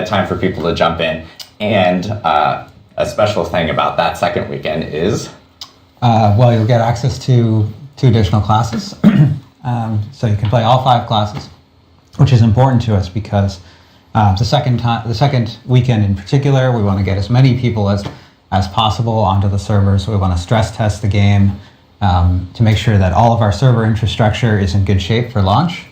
time for people to jump in. And a special thing about that second weekend is? Well, you'll get access to 2 additional classes. So you can play all 5 classes, which is important to us because the second weekend in particular, we want to get as many people as possible onto the servers. We want to stress test the game to make sure that all of our server infrastructure is in good shape for launch.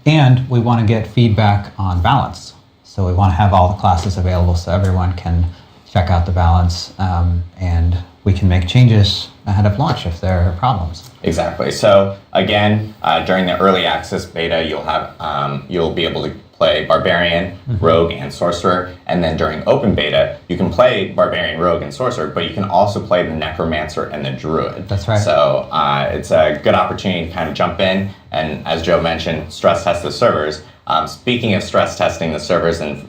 And we want to get feedback on balance. So we want to have all the classes available so everyone can check out the balance, and we can make changes ahead of launch if there are problems. Exactly. So again, during the early access beta, you'll be able to play Barbarian, Rogue, and Sorcerer. And then during open beta, you can play Barbarian, Rogue, and Sorcerer, but you can also play the Necromancer and the Druid. That's right. So it's a good opportunity to kind of jump in and, as Joe mentioned, stress test the servers. Speaking of stress testing the servers and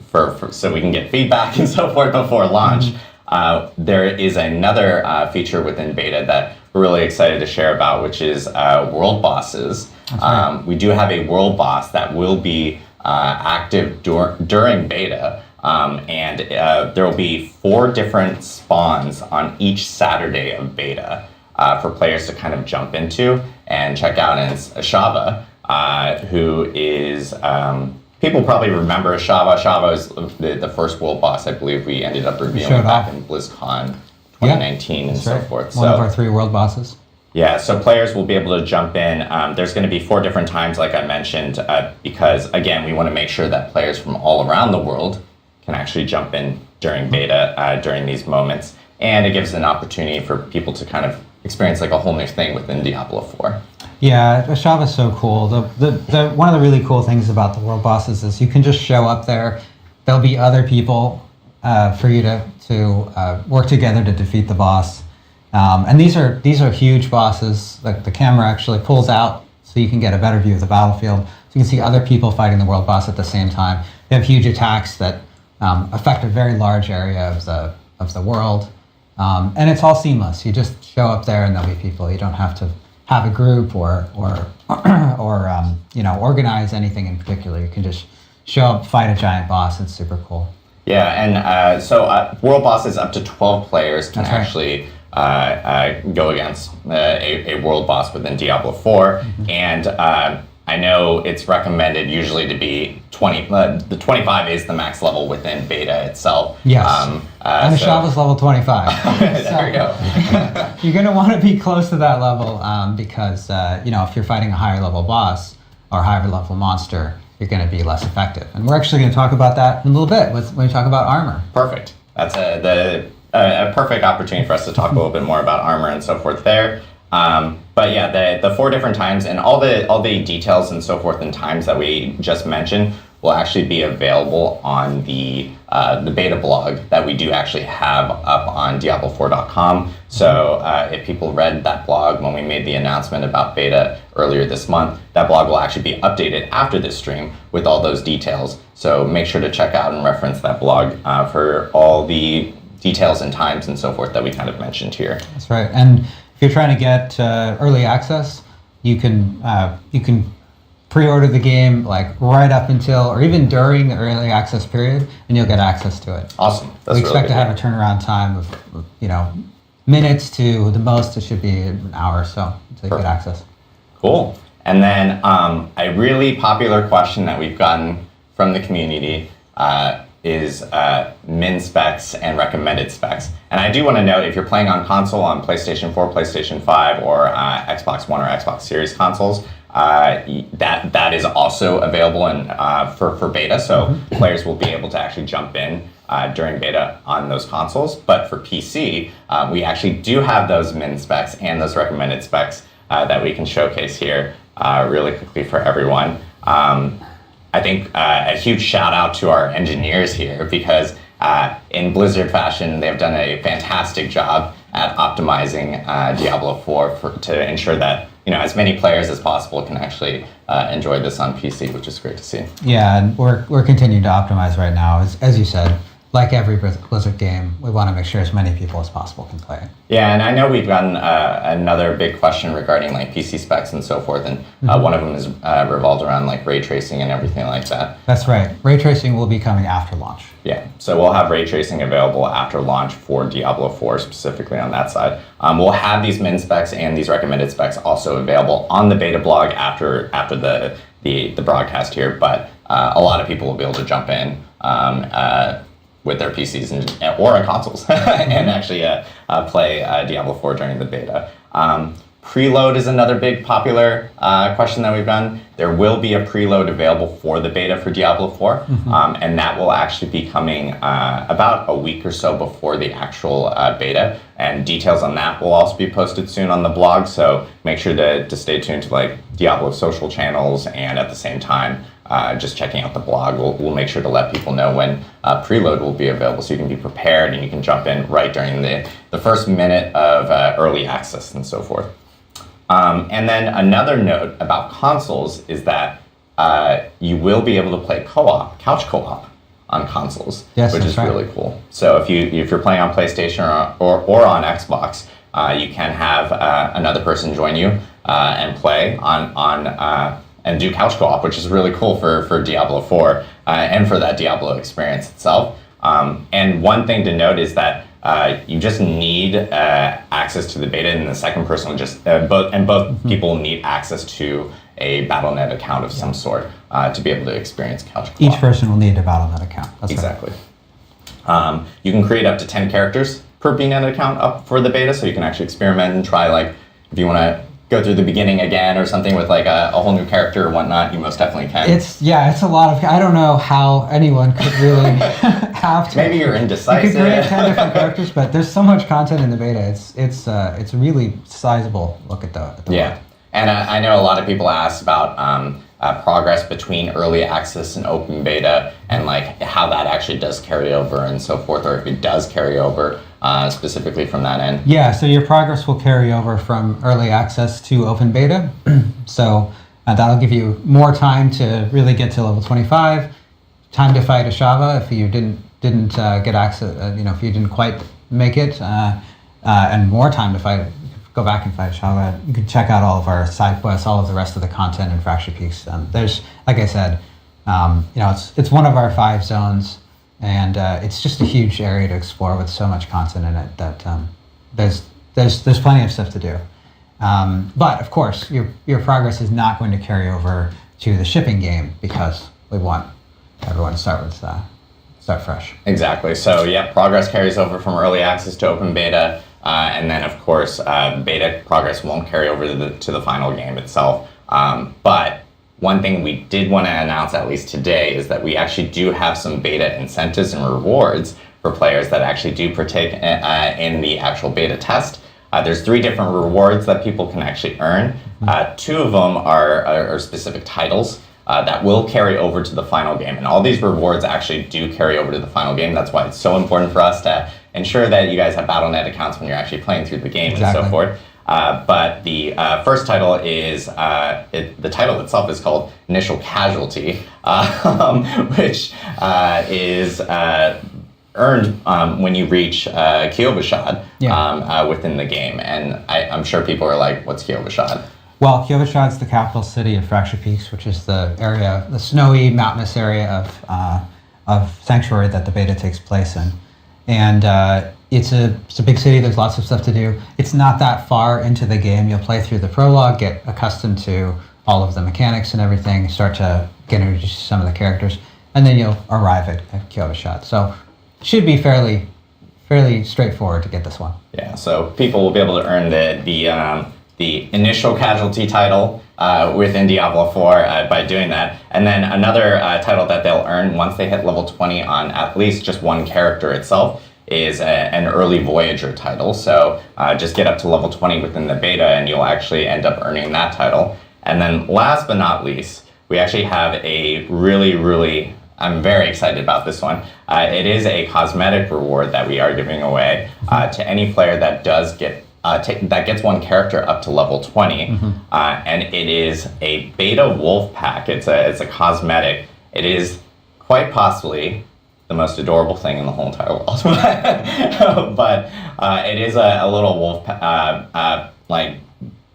so we can get feedback and so forth before launch, there is another feature within beta that we're really excited to share about, which is world bosses. Right. We do have a world boss that will be active during beta, and there will be 4 different spawns on each Saturday of beta for players to kind of jump into and check out. And it's Ashava, who is, people probably remember Ashava. Ashava is the first world boss I believe we ended up revealing back in BlizzCon 2019 and so forth. One of our 3 world bosses. Yeah, so players will be able to jump in. There's going to be 4 different times, like I mentioned, because, again, we want to make sure that players from all around the world can actually jump in during beta during these moments. And it gives an opportunity for people to kind of experience like a whole new thing within Diablo 4. Yeah, Ashava is so cool. One of the really cool things about the world bosses is you can just show up there. There'll be other people for you to work together to defeat the boss. And these are huge bosses. Like the camera actually pulls out so you can get a better view of the battlefield. So you can see other people fighting the world boss at the same time. They have huge attacks that affect a very large area of the world. And it's all seamless. You just show up there and there'll be people. You don't have to have a group or organize anything in particular. You can just show up, fight a giant boss. It's super cool. Yeah, and so world bosses up to 12 players can actually go against a world boss within Diablo 4. And I know it's recommended usually to be 20. The 25 is the max level within beta itself. Yes. And Ashava's level 25. There we go. You're going to want to be close to that level because if you're fighting a higher level boss or higher level monster, you're going to be less effective. And we're actually going to talk about that in a little bit when we talk about armor. Perfect. That's a perfect opportunity for us to talk a little bit more about armor and so forth there. But yeah, the 4 different times and all the details and so forth and times that we just mentioned will actually be available on the beta blog that we do actually have up on Diablo4.com. So if people read that blog when we made the announcement about beta earlier this month, that blog will actually be updated after this stream with all those details. So make sure to check out and reference that blog for all the details and times and so forth that we kind of mentioned here. That's right. And if you're trying to get early access, you can pre-order the game like right up until or even during the early access period, and you'll get access to it. Awesome. We expect to have a turnaround time of minutes to the most. It should be an hour or so until you get access. Cool. And then a really popular question that we've gotten from the community is min specs and recommended specs. And I do want to note, if you're playing on console, on PlayStation 4, PlayStation 5, or Xbox One or Xbox Series consoles, that is also available for beta. So players will be able to actually jump in during beta on those consoles. But for PC, we actually do have those min specs and those recommended specs that we can showcase here really quickly for everyone. I think a huge shout out to our engineers here because in Blizzard fashion, they've done a fantastic job at optimizing Diablo 4 to ensure that as many players as possible can actually enjoy this on PC, which is great to see. Yeah, and we're continuing to optimize right now. As you said, like every Blizzard game, we want to make sure as many people as possible can play it. Yeah, and I know we've gotten another big question regarding like PC specs and so forth, and one of them is revolved around like ray tracing and everything like that. That's right. Ray tracing will be coming after launch. Yeah, so we'll have ray tracing available after launch for Diablo 4 specifically on that side. We'll have these min specs and these recommended specs also available on the beta blog after the broadcast here, but a lot of people will be able to jump in with their PCs or on consoles and actually play Diablo 4 during the beta. Preload is another big popular question that we've done. There will be a preload available for the beta for Diablo 4, and that will actually be coming about a week or so before the actual beta. And details on that will also be posted soon on the blog, so make sure to stay tuned to like Diablo social channels, and at the same time, just checking out the blog. We'll make sure to let people know when preload will be available, so you can be prepared and you can jump in right during the first minute of early access and so forth. And then another note about consoles is that you will be able to play co-op, couch co-op on consoles, which is really cool. So if you're playing on PlayStation or on Xbox, you can have another person join you and play on and do couch co-op, which is really cool for Diablo 4 and for that Diablo experience itself. And one thing to note is that you just need access to the beta, and the second person will just both people need access to a Battle.net account of some sort to be able to experience couch co-op. Each person will need a Battle.net account. That's exactly. Right. You can create up to 10 characters per BNet account up for the beta, so you can actually experiment and try, like, if you want to go through the beginning again or something with like a whole new character or whatnot, you most definitely can. It's a lot of, I don't know how anyone could really have to. Maybe you're indecisive. You could create 10 different characters, but there's so much content in the beta. It's a really sizable look at the yeah. work. And I know a lot of people ask about progress between early access and open beta, and like how that actually does carry over and so forth, or if it does carry over specifically from that end. Yeah, so your progress will carry over from early access to open beta. So that'll give you more time to really get to level 25, time to fight Ashava if you didn't get access, if you didn't quite make it, and more time to fight. Go back and fight Ashava. You can check out all of our side quests, all of the rest of the content in Fractured Peaks. There's, like I said, it's one of our 5 zones. And it's just a huge area to explore with so much content in it that there's plenty of stuff to do. But of course, your progress is not going to carry over to the shipping game because we want everyone to start fresh. Exactly. So yeah, progress carries over from early access to open beta, and then of course beta progress won't carry over to the final game itself. But one thing we did want to announce, at least today, is that we actually do have some beta incentives and rewards for players that actually do partake in the actual beta test. There's 3 different rewards that people can actually earn. 2 of them are specific titles that will carry over to the final game. And all these rewards actually do carry over to the final game. That's why it's so important for us to ensure that you guys have Battle.net accounts when you're actually playing through the game and so forth. But the first title is, the title itself is called Initial Casualty, which is earned when you reach Kiovashad within the game. And I'm sure people are like, what's Kiovashad? Well, Kiovashad's the capital city of Fractured Peaks, which is the snowy, mountainous area of Sanctuary that the beta takes place in. And it's a big city. There's lots of stuff to do. It's not that far into the game. You'll play through the prologue, get accustomed to all of the mechanics and everything, start to get introduced to some of the characters, and then you'll arrive at Kiovashad. So it should be fairly straightforward to get this one. Yeah. So people will be able to earn the initial casualty title within Diablo 4 by doing that. And then another title that they'll earn once they hit level 20 on at least just one character itself is an early Voyager title. So just get up to level 20 within the beta and you'll actually end up earning that title. And then last but not least, we actually have a really, I'm very excited about this one. It is a cosmetic reward that we are giving away to any player that does get that gets one character up to level 20, and it is a beta wolf pack. It's a cosmetic. It is quite possibly the most adorable thing in the whole entire world. But it is a little wolf like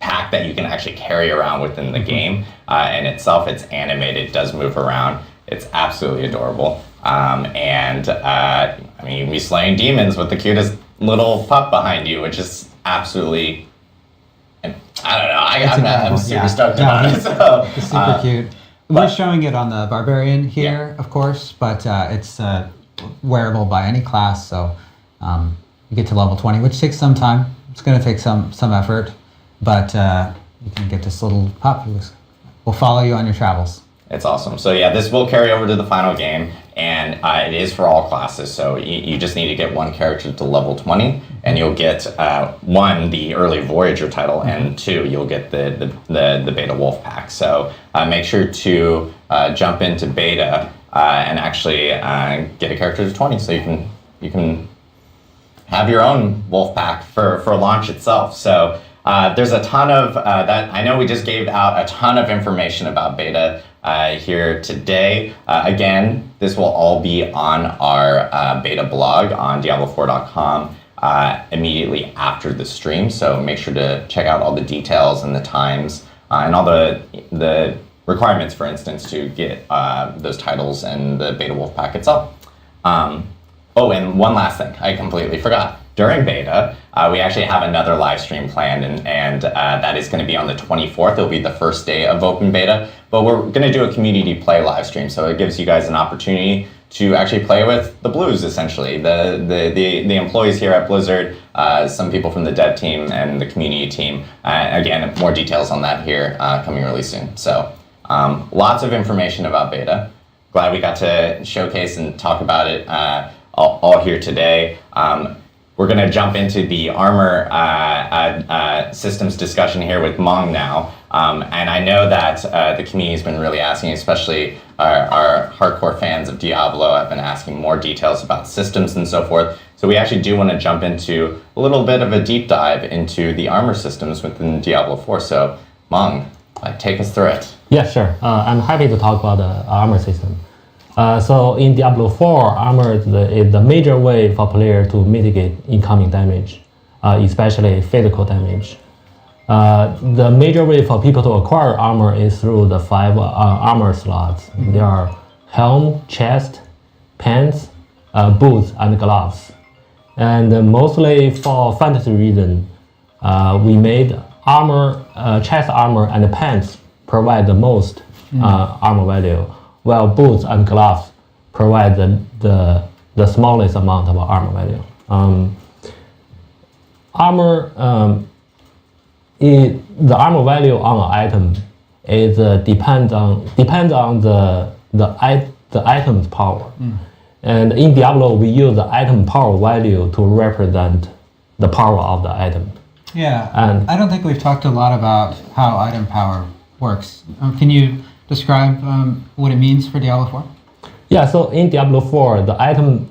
pack that you can actually carry around within the game. In itself, it's animated, does move around. It's absolutely adorable. And I mean, you can be slaying demons with the cutest little pup behind you, which is absolutely, I don't know, I'm super stoked about it. So, it's super cute. We're showing it on the Barbarian here, of course, but it's wearable by any class, so you get to level 20, which takes some time. It's going to take some effort, but you can get this little pup who will follow you on your travels. It's awesome. So yeah, this will carry over to the final game, and it is for all classes. So you just need to get one character to level 20, and you'll get one, the early Voyager title, and two, you'll get the beta wolf pack. So make sure to jump into beta and actually get a character to 20, so you can have your own wolf pack for launch itself. So there's a ton of that. I know we just gave out a ton of information about beta here today. Again, this will all be on our beta blog on Diablo4.com immediately after the stream. So make sure to check out all the details and the times and all the requirements, for instance, to get those titles and the beta wolf pack itself. Oh, and one last thing, I completely forgot. During beta, we actually have another live stream planned, and that is going to be on the 24th. It'll be the first day of open beta, but we're going to do a community play live stream, so it gives you guys an opportunity to actually play with the Blues, essentially, the employees here at Blizzard, some people from the dev team and the community team. Again, more details on that here coming really soon. So lots of information about beta. Glad we got to showcase and talk about it all here today. We're going to jump into the armor systems discussion here with Mong now. And I know that the community's been really asking, especially our hardcore fans of Diablo have been asking more details about systems and so forth. So we actually do want to jump into a little bit of a deep dive into the armor systems within Diablo 4. So Mong, take us through it. Yeah, sure. I'm happy to talk about the armor system. So in Diablo 4, armor is the major way for player to mitigate incoming damage, especially physical damage. The major way for people to acquire armor is through the 5 armor slots. There are helm, chest, pants, boots, and gloves. And mostly for fantasy reason, we made armor, chest armor, and pants provide the most armor value, while boots and gloves provide the smallest amount of armor value. The armor value on an item is depends on the item's power. And in Diablo, we use the item power value to represent the power of the item. Yeah, And I don't think we've talked a lot about how item power works. Can you describe what it means for Diablo 4? yeah, so in Diablo 4, the item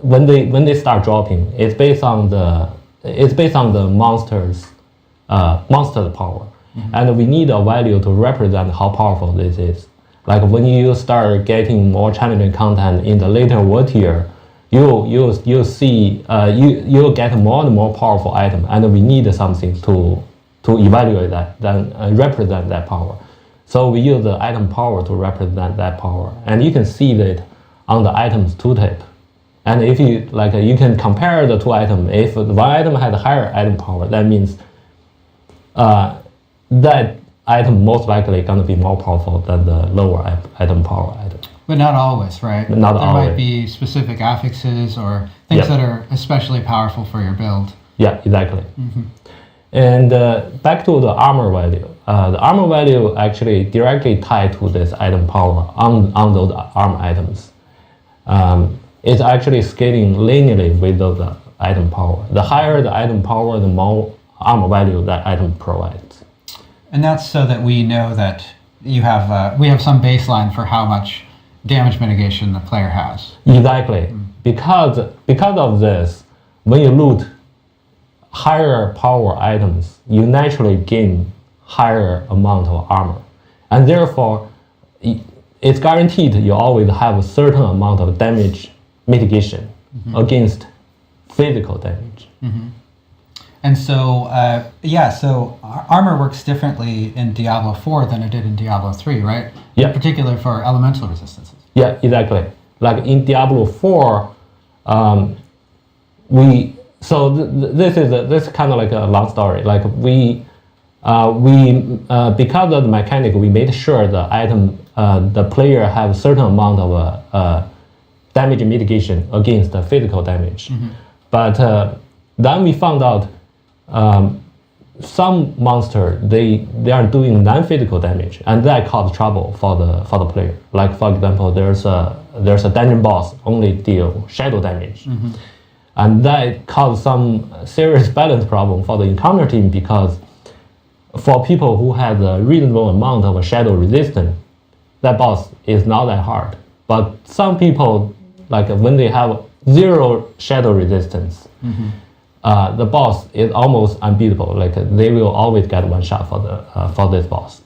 when they start dropping, it's based on the monster's power, and we need a value to represent how powerful this is. Like when you start getting more challenging content in the later world tier, you'll see you'll get more and more powerful item, and we need something to evaluate that, then represent that power. So we use the item power to represent that power, and you can see that on the items tooltip. And if you you can compare the two items. If one item has a higher item power, that means that item most likely going to be more powerful than the lower item power item. But not always, right? Not there always. might be specific affixes or things that are especially powerful for your build. Yeah, exactly. And back to the armor value. The armor value actually directly tied to this item power on those armor items. It's actually scaling linearly with those item power. The higher the item power, the more armor value that item provides. And that's so that we know that we have some baseline for how much damage mitigation the player has. Exactly. Because of this, when you loot higher power items, you naturally gain higher amount of armor. And therefore, it's guaranteed you always have a certain amount of damage mitigation against physical damage. And so, so armor works differently in Diablo 4 than it did in Diablo 3, right? Yeah. In particular for elemental resistances. Yeah, exactly. Like in Diablo 4, this is kind of like a long story. Like because of the mechanic, we made sure the item, the player have a certain amount of damage mitigation against the physical damage. But then we found out some monster they are doing non-physical damage, and that cause trouble for the player. Like for example, there's a dungeon boss only deal shadow damage, and that caused some serious balance problem for the encounter team, because for people who have a reasonable amount of shadow resistance, that boss is not that hard. But some people, like when they have 0 shadow resistance, the boss is almost unbeatable. Like they will always get one shot for this boss.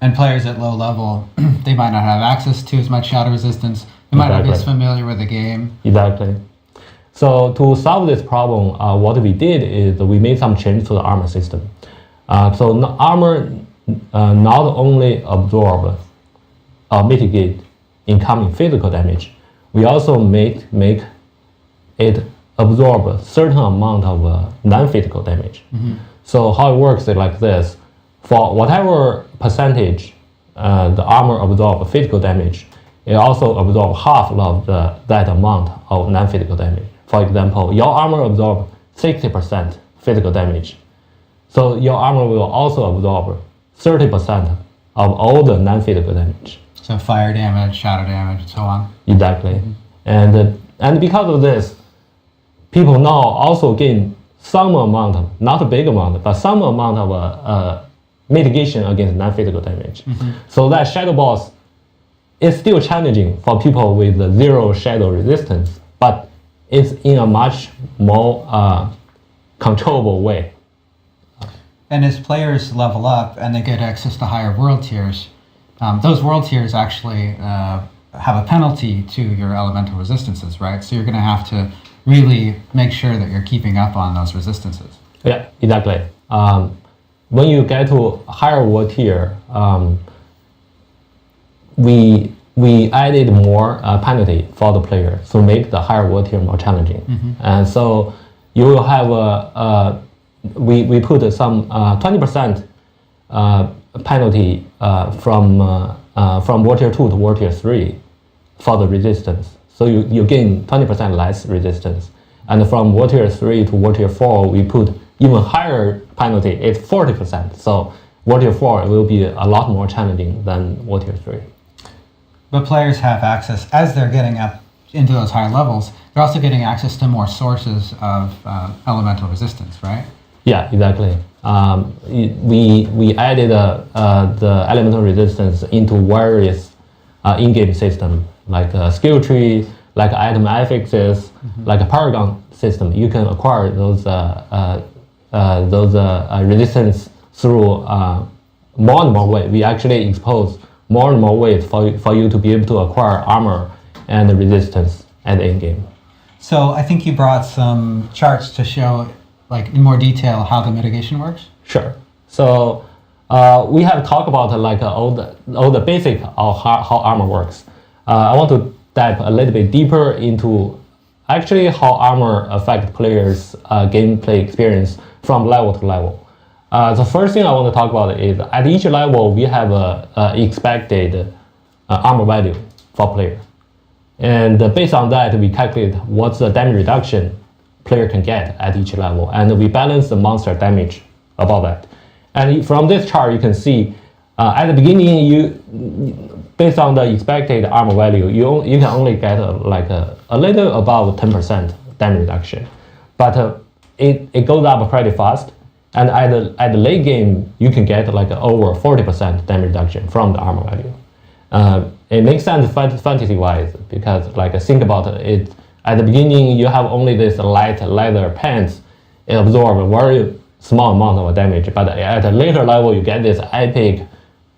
And players at low level, they might not have access to as much shadow resistance. They might not be as familiar with the game. Exactly. So to solve this problem, what we did is we made some change to the armor system. So armor not only absorb or mitigate incoming physical damage, we also make it absorb a certain amount of non-physical damage. So how it works is like this: for whatever percentage the armor absorbs physical damage, it also absorbs half of that amount of non-physical damage. For example, your armor absorbs 60% physical damage, so your armor will also absorb 30% of all the non-physical damage. So fire damage, shadow damage, and so on. Exactly. And because of this, people now also gain some amount, not a big amount, but some amount of mitigation against non-physical damage. So that shadow boss is still challenging for people with 0 shadow resistance, but it's in a much more controllable way. And as players level up and they get access to higher world tiers, those world tiers actually have a penalty to your elemental resistances, right? So you're going to have to really make sure that you're keeping up on those resistances. Yeah, exactly. When you get to higher world tier, we added more penalty for the player to make the higher world tier more challenging. And so you will have we put some 20% penalty from world tier 2 to world tier 3 for the resistance. So you gain 20% less resistance. And from world tier 3 to world tier 4, we put even higher penalty, it's 40%. So world tier 4 will be a lot more challenging than world tier 3. But players have access, as they're getting up into those higher levels, they're also getting access to more sources of elemental resistance, right? Yeah, exactly. We added the elemental resistance into various in-game system, like a skill tree, like item affixes, like a paragon system. You can acquire those resistance through more and more ways. We actually expose more and more ways for you to be able to acquire armor and resistance at the end game. So I think you brought some charts to show, like in more detail, how the mitigation works. Sure. So we have talked about like all the basic of how armor works. I want to dive a little bit deeper into actually how armor affects players' gameplay experience from level to level. The first thing I want to talk about is at each level we have a expected armor value for player, and based on that we calculate what's the damage reduction player can get at each level, and we balance the monster damage above that. And from this chart you can see at the beginning based on the expected armor value you can only get a little above 10% damage reduction, but it goes up pretty fast. And at the late game, you can get like over 40% damage reduction from the armor value. It makes sense fantasy-wise because like think about it. At the beginning, you have only this light leather pants. It absorbs a very small amount of damage. But at a later level, you get this epic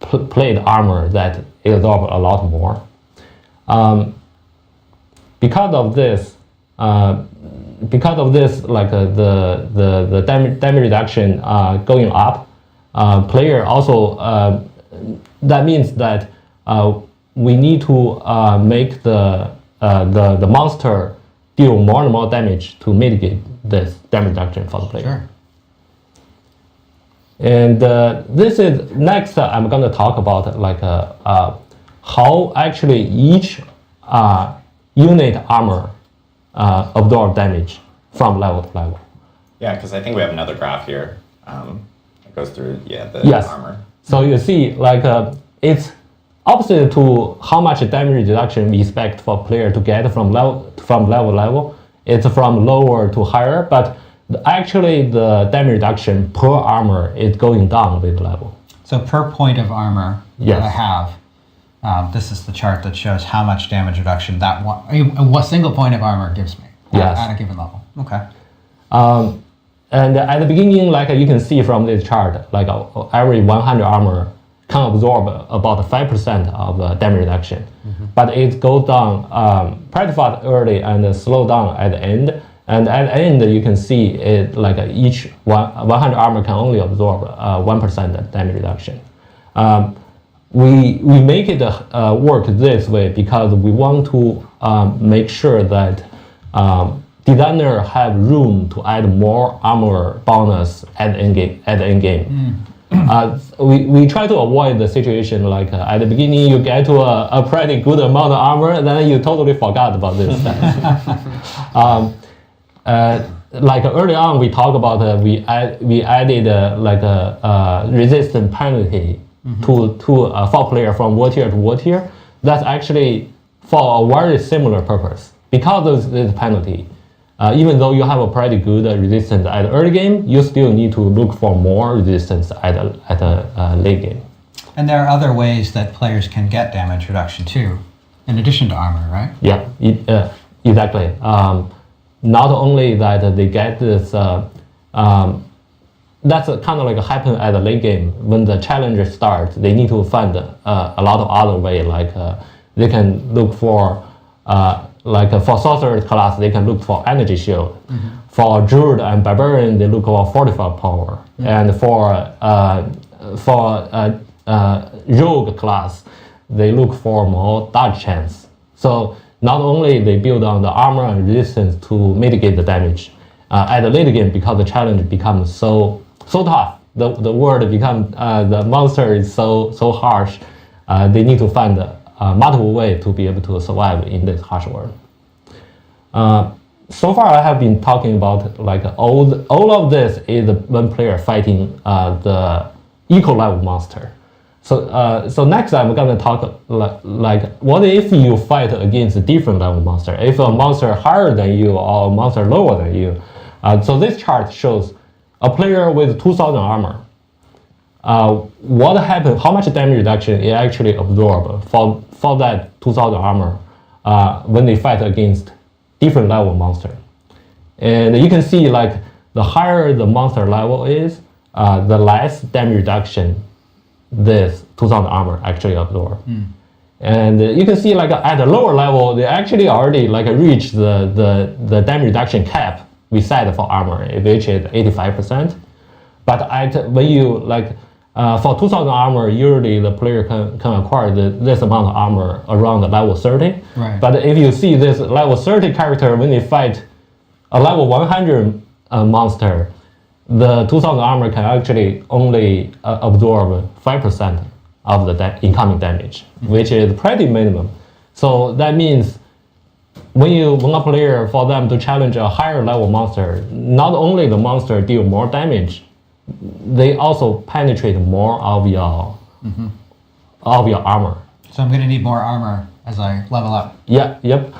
plate armor that it absorbs a lot more. Because of this, like the damage reduction going up, player also that means that we need to make the monster deal more and more damage to mitigate this damage reduction for the player. Sure. And this is next. I'm going to talk about like how actually each unit armor absorb damage from level to level. Yeah, because I think we have another graph here that goes through the Yes. armor. So you see, like it's opposite to how much damage reduction we expect for player to get from level to level. It's from lower to higher, but actually the damage reduction per armor is going down with level. So per point of armor Yes. that I have, this is the chart that shows how much damage reduction that what single point of armor gives me Yes. at a given level. Okay. And at the beginning, like you can see from this chart, like every 100 armor can absorb about 5% of damage reduction. But it goes down pretty fast early and slow down at the end. And at the end, you can see it like each 100 armor can only absorb 1% damage reduction. We make it work this way because we want to make sure that designer have room to add more armor bonus at the end game. We try to avoid the situation like at the beginning you get to a pretty good amount of armor, then you totally forgot about this stuff. Like early on we talked about we added like a resistance penalty to for player from war tier to war tier. That's actually for a very similar purpose. Because of this penalty, even though you have a pretty good resistance at the early game, you still need to look for more resistance at a late game. And there are other ways that players can get damage reduction too, in addition to armor, right? Yeah, exactly. Not only that they get this, that's kind of like happen at the late game. When the challenger starts, they need to find a lot of other way, like they can look for like for sorcerer class, they can look for energy shield. For druid and barbarian, they look for fortified power. And for rogue class, they look for more dodge chance. So not only they build on the armor and resistance to mitigate the damage, at the late game because the challenge becomes so tough, the world becomes the monster is so harsh. They need to find multiple ways to be able to survive in this harsh world. So far, I have been talking about like all of this is one player fighting the equal level monster. So next I'm gonna talk like what if you fight against a different level monster? If a monster higher than you or a monster lower than you. So this chart shows a player with 2,000 armor. What happened? How much damage reduction it actually absorb for that 2,000 armor when they fight against different level monster? And you can see like the higher the monster level is, the less damage reduction this 2,000 armor actually absorb. And you can see like at a lower level, they actually already like reach the damage reduction cap we set for armor, which is 85%. But when you like for 2,000 armor, usually the player can acquire this amount of armor around the level 30. Right. But if you see this level 30 character when they fight a level 100 monster, the 2,000 armor can actually only absorb 5% of the incoming damage, which is pretty minimum. So that means when a player for them to challenge a higher level monster, not only the monster deal more damage, they also penetrate more of your armor. So I'm going to need more armor as I level up. Yeah, yep.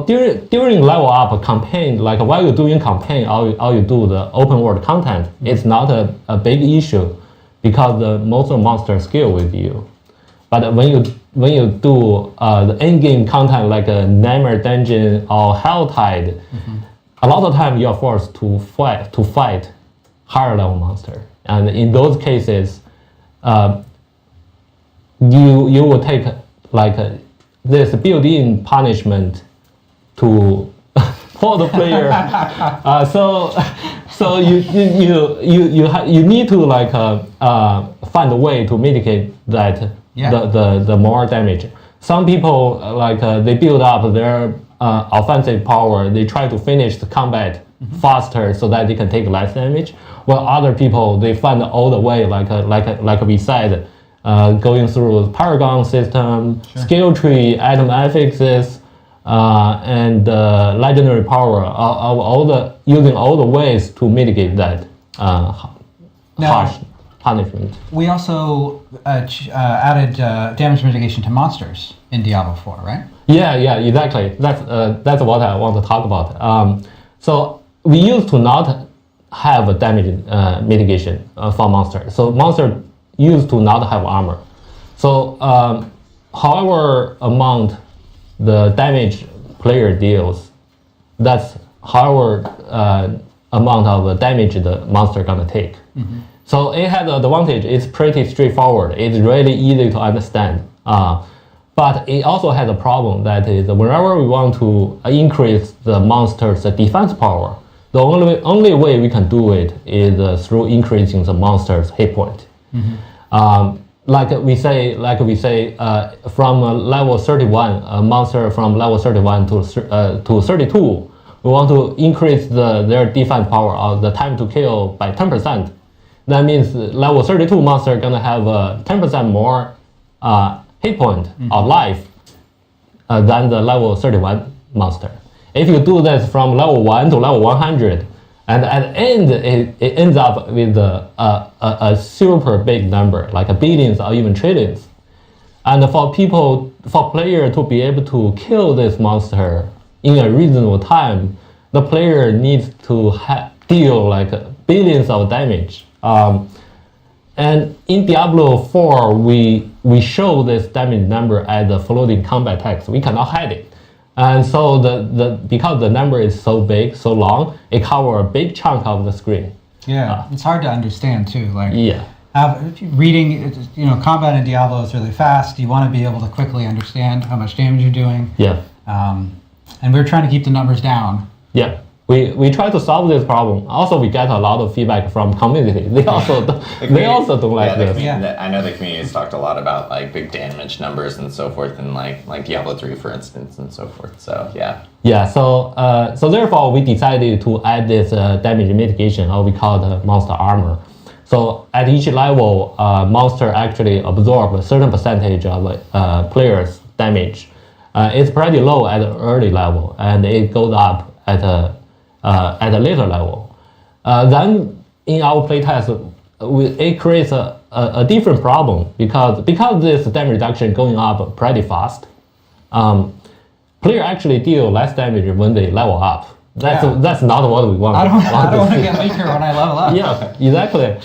During level up campaign, like while you're doing campaign, or you do the open world content, it's not a big issue because most of the monsters scale with you. But when you do the end game content like a Nightmare Dungeon or Helltide, a lot of time you're forced to fight higher level monster, and in those cases, you will take this built-in punishment to for the player. So you need to find a way to mitigate that the more damage. Some people they build up their offensive power. They try to finish the combat faster so that they can take less damage. While other people they find all the way like we said, going through Paragon system, skill tree, item affixes, and legendary power, using all the ways to mitigate that harsh punishment. We also added damage mitigation to monsters in Diablo 4, right? Yeah, exactly. That's what I want to talk about. So we used to not have a damage mitigation for monsters. So monster used to not have armor. So however amount the damage player deals, that's however amount of damage the monster gonna take. So it has an advantage. It's pretty straightforward. It's really easy to understand. But it also has a problem, that is whenever we want to increase the monster's defense power, the only way we can do it is through increasing the monster's hit point. Like we say, from level 31, a monster from level 31 to 32, we want to increase their defense power, the time to kill, by 10%. That means level 32 monster gonna have 10% more hit point of life than the level 31 monster. If you do this from level 1 to level 100, and at the end it ends up with a super big number, like billions or even trillions. And for player to be able to kill this monster in a reasonable time, the player needs to deal billions of damage. And in Diablo 4, we show this damage number as the floating combat text. We cannot hide it. And so because the number is so big, so long, it covers a big chunk of the screen. Yeah, it's hard to understand too. Reading, combat in Diablo is really fast. You want to be able to quickly understand how much damage you're doing. Yeah. And we're trying to keep the numbers down. Yeah. We try to solve this problem. Also, we get a lot of feedback from community. They also don't like this. I know the community has talked a lot about big damage numbers and so forth, and like Diablo 3, for instance, and so forth. So yeah. Yeah. So therefore, we decided to add this damage mitigation, or we call it monster armor. So at each level, monster actually absorb a certain percentage of player's damage. It's pretty low at the early level, and it goes up at a later level. Then in our playtest, it creates a different problem because this damage reduction going up pretty fast. Player actually deal less damage when they level up. That's not what we want. I don't want to get weaker when I level up. Yeah, exactly.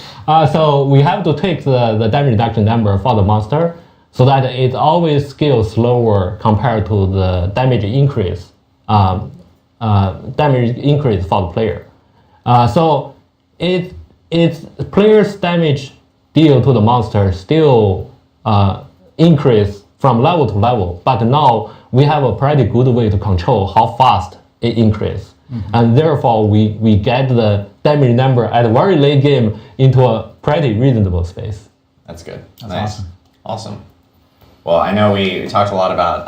So we have to take the damage reduction number for the monster so that it always scales slower compared to the damage increase. Damage increase for the player. So it's player's damage deal to the monster still increase from level to level, but now we have a pretty good way to control how fast it increases. And therefore we get the damage number at a very late game into a pretty reasonable space. That's good. That's nice. Awesome. Well, I know we talked a lot about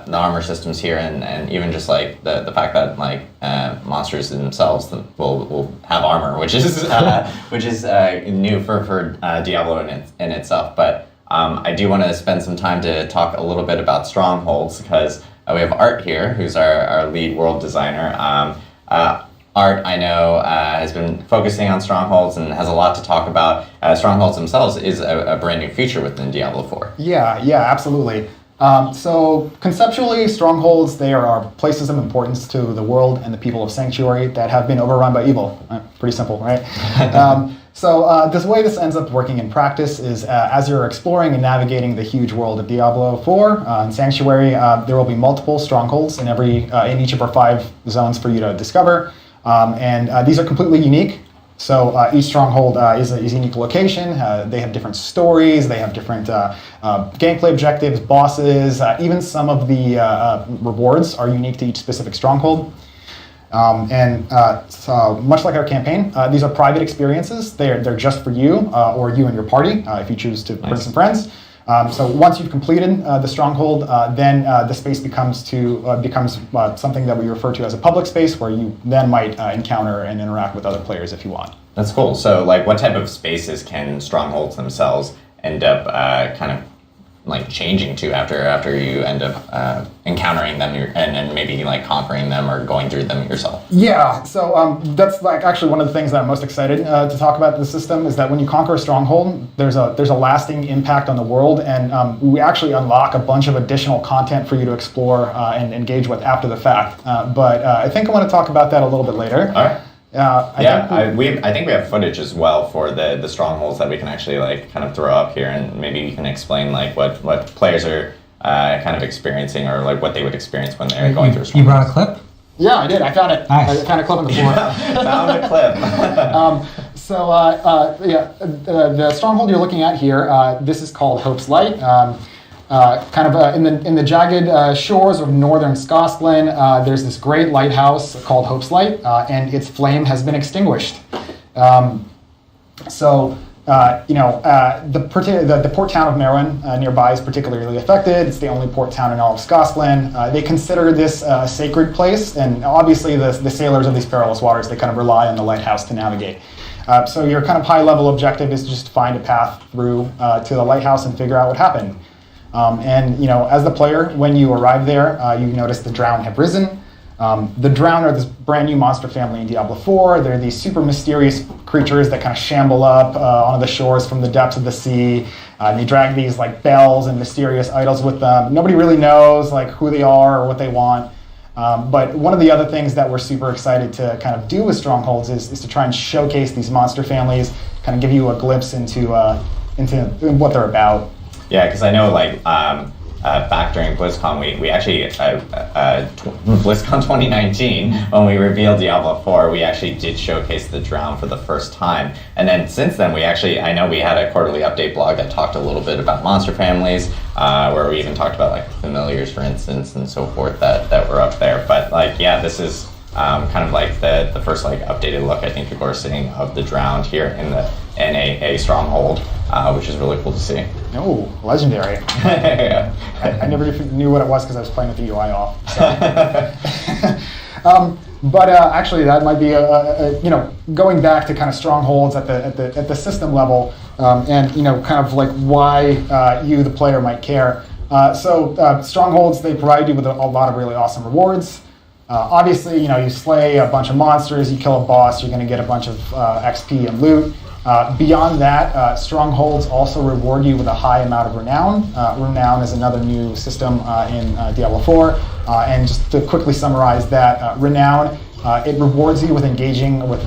the armor systems here, and even just the fact that monsters themselves will have armor, which is new for Diablo in itself. But I do want to spend some time to talk a little bit about strongholds, because we have Art here, who's our lead world designer. Art, I know, has been focusing on strongholds and has a lot to talk about. Strongholds themselves is a brand new feature within Diablo 4. Yeah, absolutely. So conceptually, strongholds, they are places of importance to the world and the people of Sanctuary that have been overrun by evil. Pretty simple, right? So the way this ends up working in practice is as you're exploring and navigating the huge world of Diablo 4 in Sanctuary, there will be multiple strongholds in each of our 5 zones for you to discover. And these are completely unique. So each stronghold is a unique location. They have different stories. They have different gameplay objectives, bosses. Even some of the rewards are unique to each specific stronghold. So much like our campaign, these are private experiences. They're just for you or you and your party if you choose to bring some friends. So once you've completed the stronghold, then the space becomes something that we refer to as a public space, where you then might encounter and interact with other players if you want. That's cool. So, like, what type of spaces can strongholds themselves end up kind of like changing to after you end up encountering them and maybe like conquering them or going through them yourself? Yeah, so that's like actually one of the things that I'm most excited to talk about the system is that when you conquer a stronghold, there's a lasting impact on the world, and we actually unlock a bunch of additional content for you to explore and engage with after the fact. But I think I want to talk about that a little bit later. All right. I think we have footage as well for the strongholds that we can actually like kind of throw up here, and maybe you can explain like what players are kind of experiencing, or like what they would experience when they're going through a stronghold. You brought a clip? Yeah, I did. I found it. Nice. I found a clip on the floor. Found a clip. The stronghold you're looking at here, this is called Hope's Light. In the jagged shores of northern Scotland, there's this great lighthouse called Hope's Light, and its flame has been extinguished. The port town of Merwin nearby is particularly affected. It's the only port town in all of Scotland. They consider this a sacred place, and obviously the sailors of these perilous waters, they kind of rely on the lighthouse to navigate. So your kind of high-level objective is just to find a path through to the lighthouse and figure out what happened. As the player, when you arrive there, you notice the Drown have risen. The Drown are this brand new monster family in Diablo 4. They're these super mysterious creatures that kind of shamble up onto the shores from the depths of the sea. And they drag these like bells and mysterious idols with them. Nobody really knows like who they are or what they want. But one of the other things that we're super excited to kind of do with Strongholds is to try and showcase these monster families, kind of give you a glimpse into what they're about. Yeah, because I know like back during BlizzCon, we actually, BlizzCon 2019, when we revealed Diablo 4, we actually did showcase the Drown for the first time. And then since then, I know we had a quarterly update blog that talked a little bit about monster families, where we even talked about like familiars, for instance, and so forth that were up there. But like, yeah, this is kind of like the first like updated look, I think people are seeing, of the Drowned here in a stronghold, which is really cool to see. Oh, legendary. Yeah. I never knew what it was because I was playing with the UI off. So. Actually, that might be going back to kind of strongholds at the system level, and kind of like why you, the player, might care. Strongholds, they provide you with a lot of really awesome rewards. Obviously, you slay a bunch of monsters, you kill a boss, you're going to get a bunch of XP and loot. Beyond that, strongholds also reward you with a high amount of renown. Renown is another new system in Diablo 4. And just to quickly summarize that, renown, it rewards you with engaging with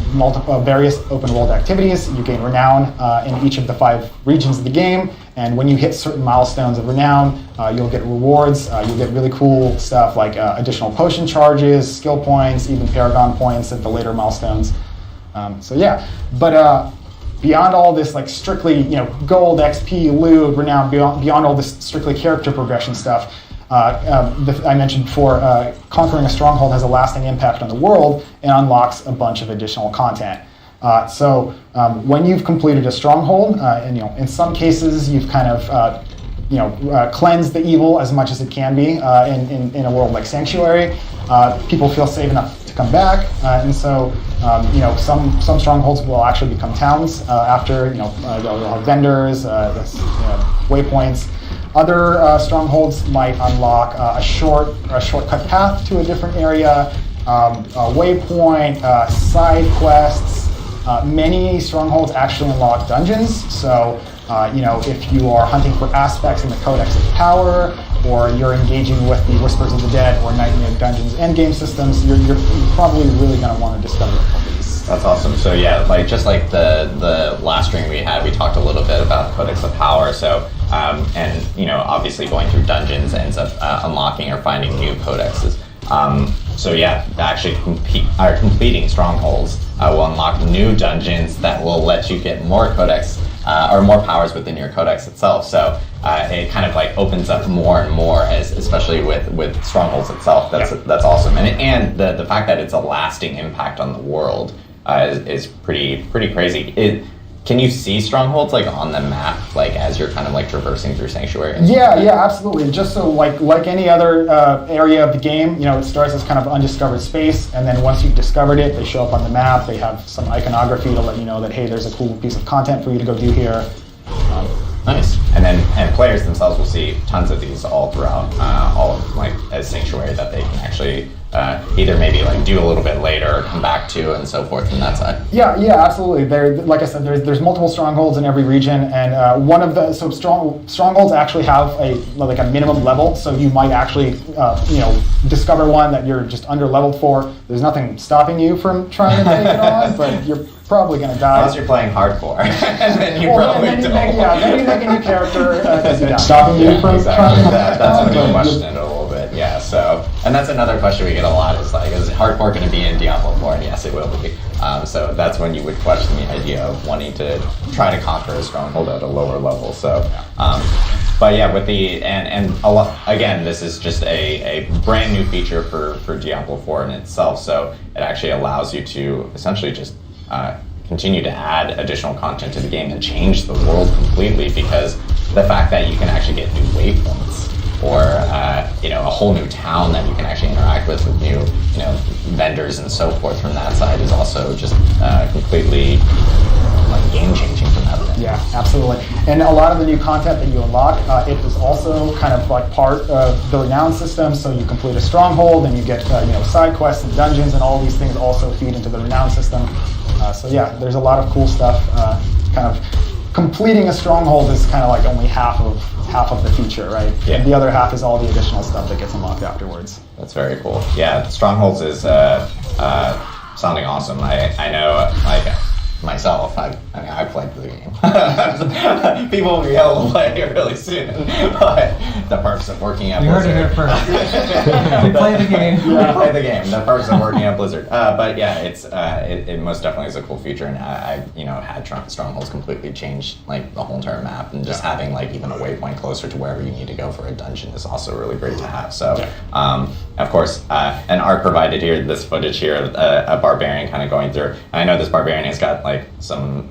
various open world activities. You gain renown in each of the 5 regions of the game. And when you hit certain milestones of renown, you'll get rewards. You'll get really cool stuff like additional potion charges, skill points, even Paragon points at the later milestones. Beyond all this, like strictly, gold, XP, loot, renown, beyond all this strictly character progression stuff, I mentioned before, conquering a stronghold has a lasting impact on the world and unlocks a bunch of additional content. When you've completed a stronghold, and in some cases you've kind of cleansed the evil as much as it can be in a world like Sanctuary, people feel safe enough to come back, and so some strongholds will actually become towns after they'll have vendors, waypoints. Other strongholds might unlock a shortcut path to a different area, a waypoint, side quests. Many strongholds actually unlock dungeons. So, if you are hunting for aspects in the Codex of Power, or you're engaging with the Whispers of the Dead or Nightmare Dungeons endgame systems, you're probably really going to want to discover these. That's awesome. So yeah, just like the last stream we had, we talked a little bit about Codex of Power. So obviously going through dungeons ends up unlocking or finding new codexes. So yeah, actually completing strongholds will unlock new dungeons that will let you get more codex or more powers within your codex itself. So it kind of like opens up more and more, especially with strongholds itself. That's awesome, and the fact that it's a lasting impact on the world is pretty crazy. Can you see strongholds like on the map, like as you're kind of like traversing through Sanctuary? Yeah, absolutely. Just so like any other area of the game, it starts as kind of undiscovered space, and then once you've discovered it, they show up on the map. They have some iconography to let you know that, hey, there's a cool piece of content for you to go do here. Nice. And players themselves will see tons of these all throughout, all of like as Sanctuary that they can actually either maybe like do a little bit later or come back to and so forth from that side. Yeah, absolutely. Like I said, there's multiple strongholds in every region, and one of the strongholds actually have a minimum level. So you might actually discover one that you're just under leveled for. There's nothing stopping you from trying to take it on, but you're probably going to die. Unless you're playing hardcore, and then you then you make a new character because you die. Stopping you from trying to that's when you question it a little bit. Yeah. So, and that's another question we get a lot is like, is hardcore going to be in Diablo 4? And yes, it will be. So that's when you would question the idea of wanting to try to conquer a stronghold at a lower level. So, but yeah, with the and a lot, again, this is just a brand new feature for Diablo 4 in itself. So it actually allows you to essentially just continue to add additional content to the game and change the world completely, because the fact that you can actually get new waypoints or a whole new town that you can actually interact with new vendors and so forth from that side is also just completely like game changing from that thing. Yeah, absolutely. And a lot of the new content that you unlock, it is also kind of like part of the renown system. So you complete a stronghold and you get side quests and dungeons, and all these things also feed into the renown system. So yeah, there's a lot of cool stuff. Kind of completing a stronghold is kind of like only half of the feature, right? Yeah. And the other half is all the additional stuff that gets unlocked afterwards. That's very cool. Yeah, Strongholds is sounding awesome. I know, like myself, I played the game. People will be able to play it really soon, but the perks of working at Blizzard. You heard it here first. We play the game. We play the game. The perks of working at Blizzard. But yeah, it most definitely is a cool feature, and I've had Strongholds completely change like the whole entire map, and just having like even a waypoint closer to wherever you need to go for a dungeon is also really great to have. So, of course, and Art provided here this footage here of a barbarian kind of going through. And I know this barbarian has got like some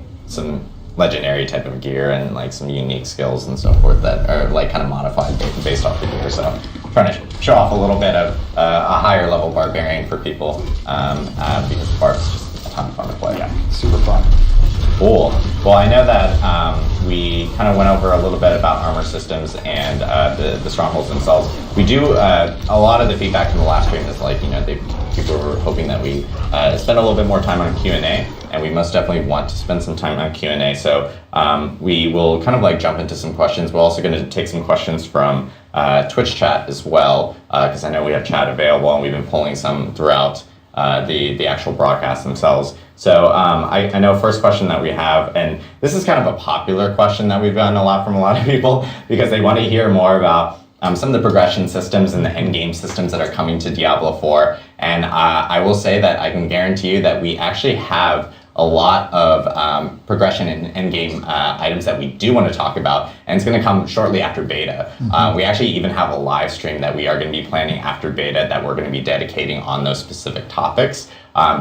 legendary type of gear and like some unique skills and so forth that are like kind of modified based off the gear. So trying to show off a little bit of a higher level barbarian for people because the bard's just a ton of fun to play. Yeah, super fun. Cool. Well, I know that we kind of went over a little bit about armor systems and the strongholds themselves. We do a lot of the feedback from the last stream is like people were hoping that we spend a little bit more time on Q&A, and we most definitely want to spend some time on Q&A. So we will kind of like jump into some questions. We're also going to take some questions from Twitch chat as well, because I know we have chat available, and we've been pulling some throughout the actual broadcasts themselves. So I know first question that we have, and this is kind of a popular question that we've gotten a lot from a lot of people, because they want to hear more about some of the progression systems and the end game systems that are coming to Diablo 4. And I will say that I can guarantee you that we actually have a lot of progression and end game items that we do want to talk about, and it's going to come shortly after beta. We actually even have a live stream that we are going to be planning after beta that we're going to be dedicating on those specific topics,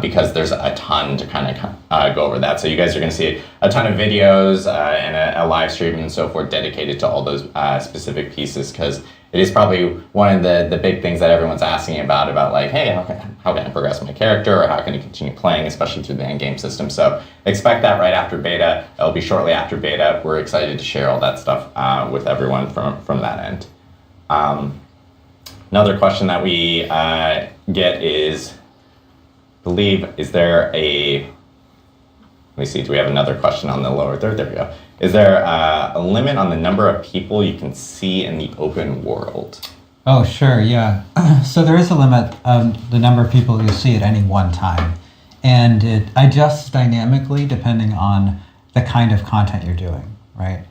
because there's a ton to kind of go over that. So you guys are going to see a ton of videos and a live stream and so forth dedicated to all those specific pieces, because it is probably one of the big things that everyone's asking about like, hey, how can I progress my character, or how can I continue playing, especially through the end game system. So expect that right after beta. It'll be shortly after beta. We're excited to share all that stuff with everyone from that end. Another question that we get is, is there let me see, do we have another question on the lower third? There we go. Is there a limit on the number of people you can see in the open world? Oh, sure, yeah. So there is a limit of the number of people you see at any one time. And it adjusts dynamically depending on the kind of content you're doing, right?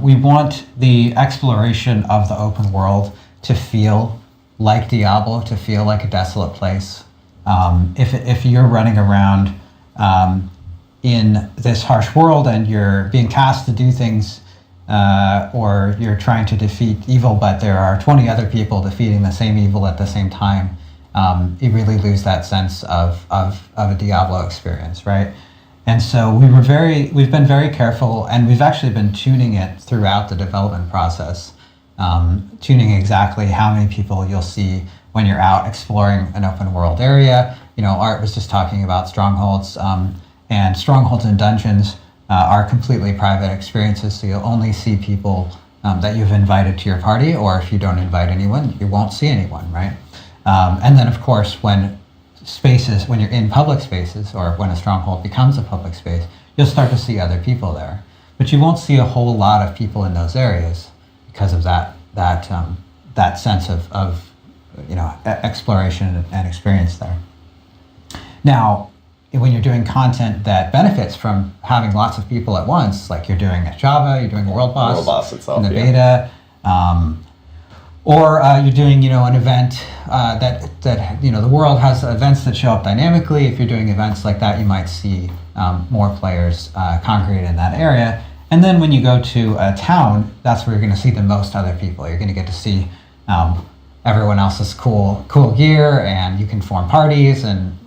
We want the exploration of the open world to feel like Diablo to feel like a desolate place. If you're running around in this harsh world and you're being tasked to do things, or you're trying to defeat evil, but there are 20 other people defeating the same evil at the same time, you really lose that sense of a Diablo experience, right? And so we've been very careful, and we've actually been tuning it throughout the development process, tuning exactly how many people you'll see when you're out exploring an open world area. Art was just talking about strongholds, and strongholds and dungeons are completely private experiences, so you'll only see people that you've invited to your party, or if you don't invite anyone, you won't see anyone, right? And then, of course, when you're in public spaces, or when a stronghold becomes a public space, you'll start to see other people there. But you won't see a whole lot of people in those areas because of that sense of exploration and experience there. Now, when you're doing content that benefits from having lots of people at once, like you're doing at Java, you're doing World Boss itself, in the beta, or you're doing an event that the world has events that show up dynamically. If you're doing events like that, you might see more players congregate in that area. And then when you go to a town, that's where you're going to see the most other people. You're going to get to see everyone else's cool gear, and you can form parties and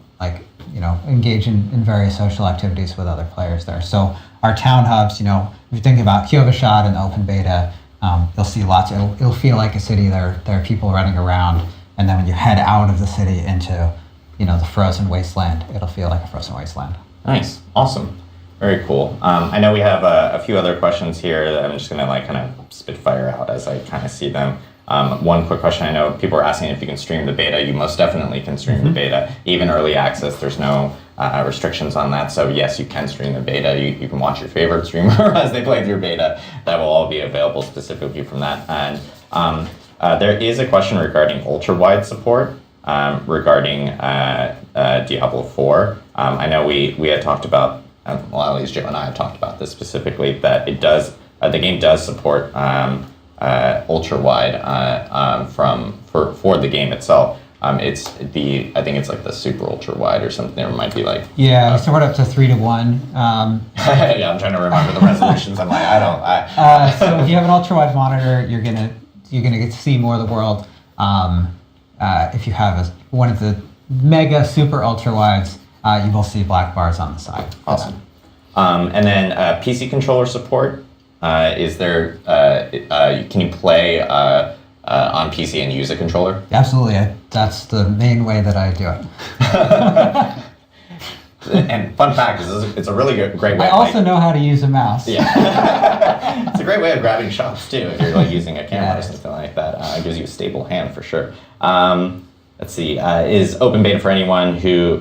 engage in various social activities with other players there. So our town hubs, if you think about Kyovashad and open beta, you'll see lots. It'll feel like a city. There are people running around, and then when you head out of the city into, the frozen wasteland, it'll feel like a frozen wasteland. Nice, awesome, very cool. I know we have a few other questions here that I'm just gonna kind of spit fire out as I kind of see them. One quick question: I know people are asking if you can stream the beta. You most definitely can stream the beta, even early access. There's no restrictions on that. So yes, you can stream the beta. You can watch your favorite streamer as they play through beta. That will all be available specifically from that. And there is a question regarding ultra-wide support regarding Diablo 4. I know we had talked about, well, at least Joe and I have talked about this specifically, that it does, the game does support ultra-wide for the game itself. It's I think it's like the super ultra wide or something. It might be like we support up to 3:1. Yeah, I'm trying to remember the resolutions. I'm like so if you have an ultra wide monitor, you're gonna get to see more of the world. If you have one of the mega super ultra wides, you will see black bars on the side. Awesome. And then PC controller support. Is there? Can you play on PC and use a controller? Absolutely. That's the main way that I do it. And fun fact is, it's a really great way. I also know how to use a mouse. Yeah, it's a great way of grabbing shots too. If you're using a camera or something like that, it gives you a stable hand for sure. Let's see. Is open beta for anyone who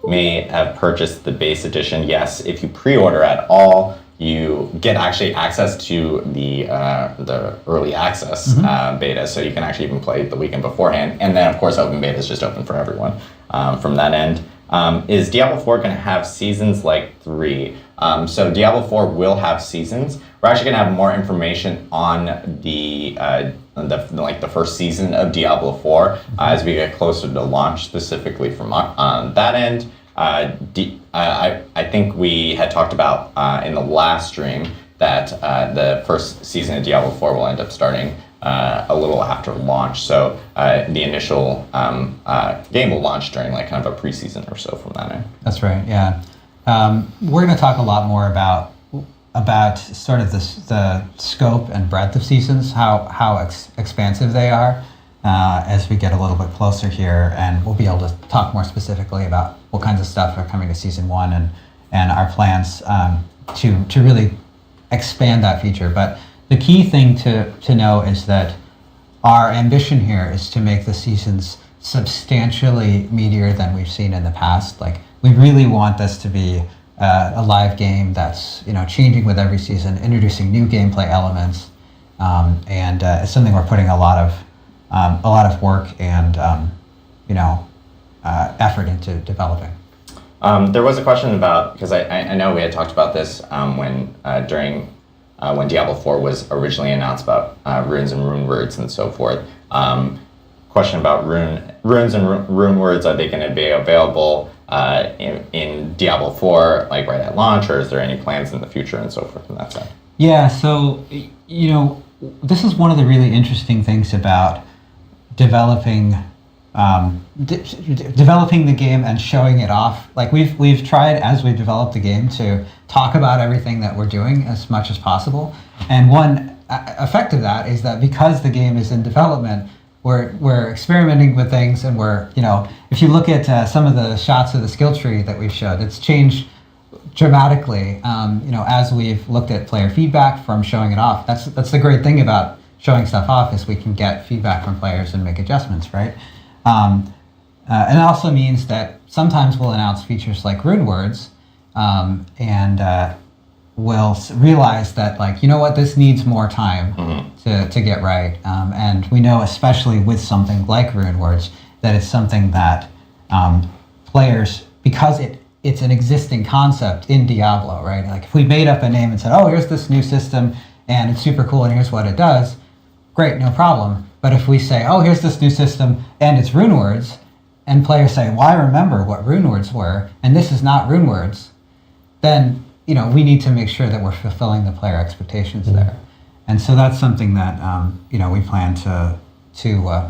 may have purchased the base edition? Yes, if you pre-order at all, you get actually access to the early access beta, so you can actually even play the weekend beforehand. And then, of course, open beta is just open for everyone from that end. Is Diablo 4 going to have seasons like 3? So Diablo 4 will have seasons. We're actually going to have more information on the first season of Diablo 4 as we get closer to launch, specifically from that end. I think we had talked about in the last stream that the first season of Diablo 4 will end up starting a little after launch. So the initial game will launch during kind of a preseason or so from that end. That's right. Yeah, we're going to talk a lot more about sort of the scope and breadth of seasons, how expansive they are. As we get a little bit closer here, and we'll be able to talk more specifically about what kinds of stuff are coming to season 1 and our plans to really expand that feature. But the key thing to know is that our ambition here is to make the seasons substantially meatier than we've seen in the past. We really want this to be a live game that's changing with every season, introducing new gameplay elements, and it's something we're putting a lot of work and effort into developing. There was a question about, because I know we had talked about this when Diablo 4 was originally announced, about runes and rune words and so forth. question about runes and rune words. Are they going to be available in Diablo 4, like right at launch, or is there any plans in the future and so forth from that side? Yeah, so, this is one of the really interesting things about developing developing the game and showing it off. Like we've tried as we developed the game to talk about everything that we're doing as much as possible. And one effect of that is that because the game is in development, we're experimenting with things, and we're, if you look at some of the shots of the skill tree that we've showed, it's changed dramatically. As we've looked at player feedback from showing it off. That's the great thing about showing stuff off, is we can get feedback from players and make adjustments, right? And it also means that sometimes we'll announce features like rune words, and we'll realize that, like, this needs more time to get right. And we know, especially with something like rune words, that it's something that players, because it's an existing concept in Diablo, right? Like if we made up a name and said, oh, here's this new system and it's super cool and here's what it does, great, no problem. But if we say, oh, here's this new system and it's rune words, and players say, well, I remember what rune words were, and this is not rune words, then we need to make sure that we're fulfilling the player expectations there. And so that's something that we plan to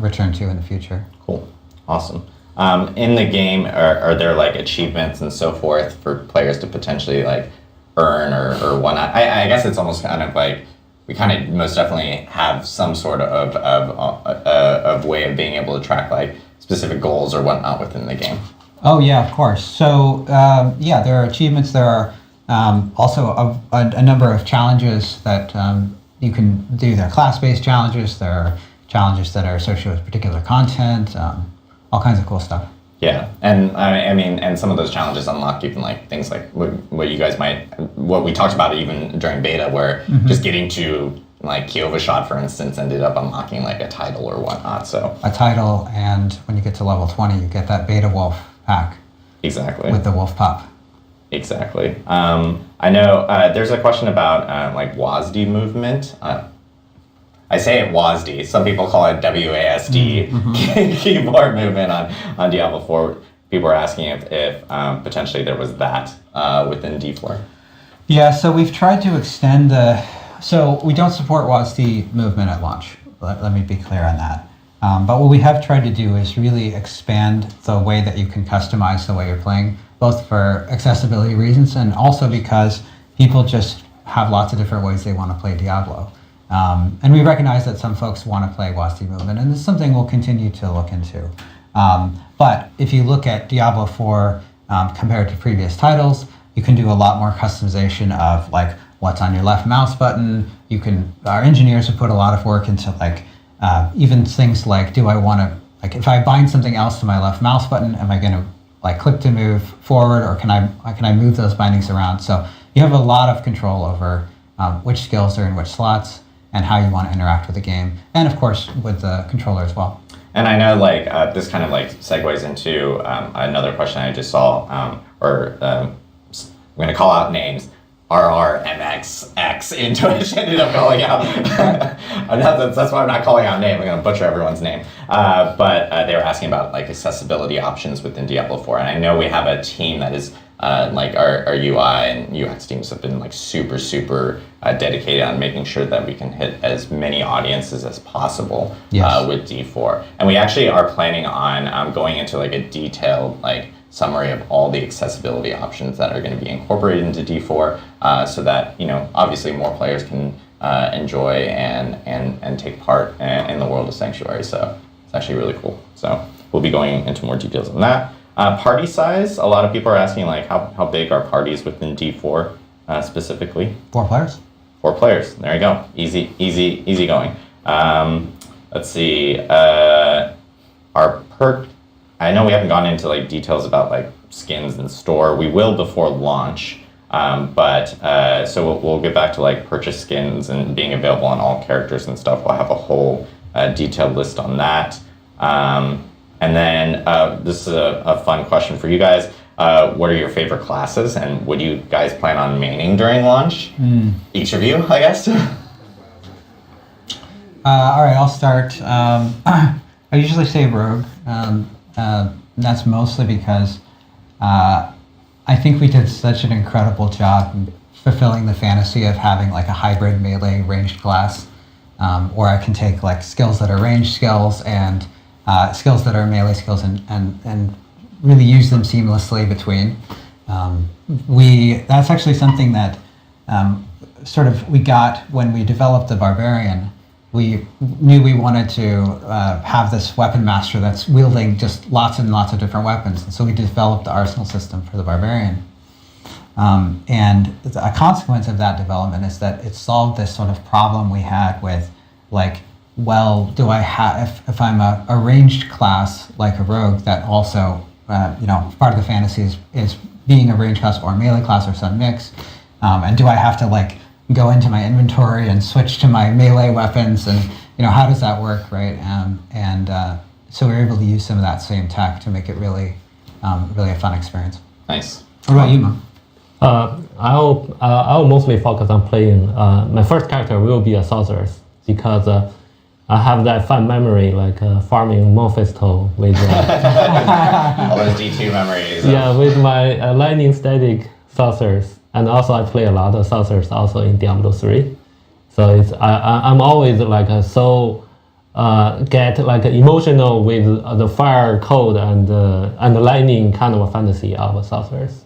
return to in the future. Cool, awesome. In the game, are there like achievements and so forth for players to potentially like earn or whatnot? I guess it's almost kind of like we kind of most definitely have some sort of way of being able to track like specific goals or whatnot within the game. Oh yeah, of course. So there are achievements. There are also a number of challenges that you can do. There are class-based challenges. There are challenges that are associated with particular content. All kinds of cool stuff. Yeah, and I mean, and some of those challenges unlock even like things like what you guys what we talked about even during beta, where just getting to like Kiowa shot, for instance, ended up unlocking like a title or whatnot. So a title, and when you get to level 20, you get that beta wolf pack. Exactly. With the wolf pup. Exactly. I know there's a question about like WASD movement. I say it WASD. Some people call it WASD keyboard movement on Diablo 4. People are asking if potentially there was that within D4. Yeah, so we've tried to extend so we don't support WASD movement at launch. Let me be clear on that. But what we have tried to do is really expand the way that you can customize the way you're playing, both for accessibility reasons and also because people just have lots of different ways they want to play Diablo. And we recognize that some folks want to play WASD movement, and it's something we'll continue to look into. But if you look at Diablo 4 compared to previous titles, you can do a lot more customization of like what's on your left mouse button. Our engineers have put a lot of work into like even things like, do I want to, like if I bind something else to my left mouse button, am I going to like click to move forward, or can I move those bindings around? So you have a lot of control over which skills are in which slots and how you want to interact with the game, and of course with the controller as well. And I know like this kind of like segues into another question I just saw, I'm going to call out names. RRMXX in Twitch ended up calling out. That's why I'm not calling out name. I'm going to butcher everyone's name. But they were asking about like accessibility options within Diablo 4, and I know we have a team that is like our UI and UX teams have been like super dedicated on making sure that we can hit as many audiences as possible with D4. And we actually are planning on going into like a detailed like summary of all the accessibility options that are going to be incorporated into D4, so that obviously more players can enjoy and take part in the world of Sanctuary. So it's actually really cool. So we'll be going into more details on that. Party size. A lot of people are asking like how big are parties within D4 specifically? 4 players. 4 players. There you go. Easy going. Let's see. Our perk. I know we haven't gone into like details about like skins and store. We will before launch, but so we'll get back to like purchase skins and being available on all characters and stuff. We'll have a whole detailed list on that. And then this is a fun question for you guys. What are your favorite classes, and would you guys plan on maining during launch? Each of you, I guess. All right, I'll start. I usually say rogue. That's mostly because I think we did such an incredible job fulfilling the fantasy of having like a hybrid melee ranged class, or I can take like skills that are ranged skills and skills that are melee skills and really use them seamlessly between. That's actually something that we got when we developed the barbarian. We knew we wanted to have this weapon master that's wielding just lots and lots of different weapons. And so we developed the arsenal system for the barbarian. And a consequence of that development is that it solved this sort of problem we had with, like, well, do I have, if I'm a ranged class like a rogue that also, part of the fantasy is being a ranged class or a melee class or some mix, and do I have to like go into my inventory and switch to my melee weapons, and how does that work, right? So we were able to use some of that same tech to make it really a fun experience. Nice. What about you, Mo? I'll mostly focus on playing. My first character will be a sorceress because I have that fun memory, like farming Mephisto with all those D2 memories. yeah, with my lightning static sorcerers, and also I play a lot of sorcerers also in Diablo 3. So I'm always like get like emotional with the fire code and the lightning kind of a fantasy of sorcerers.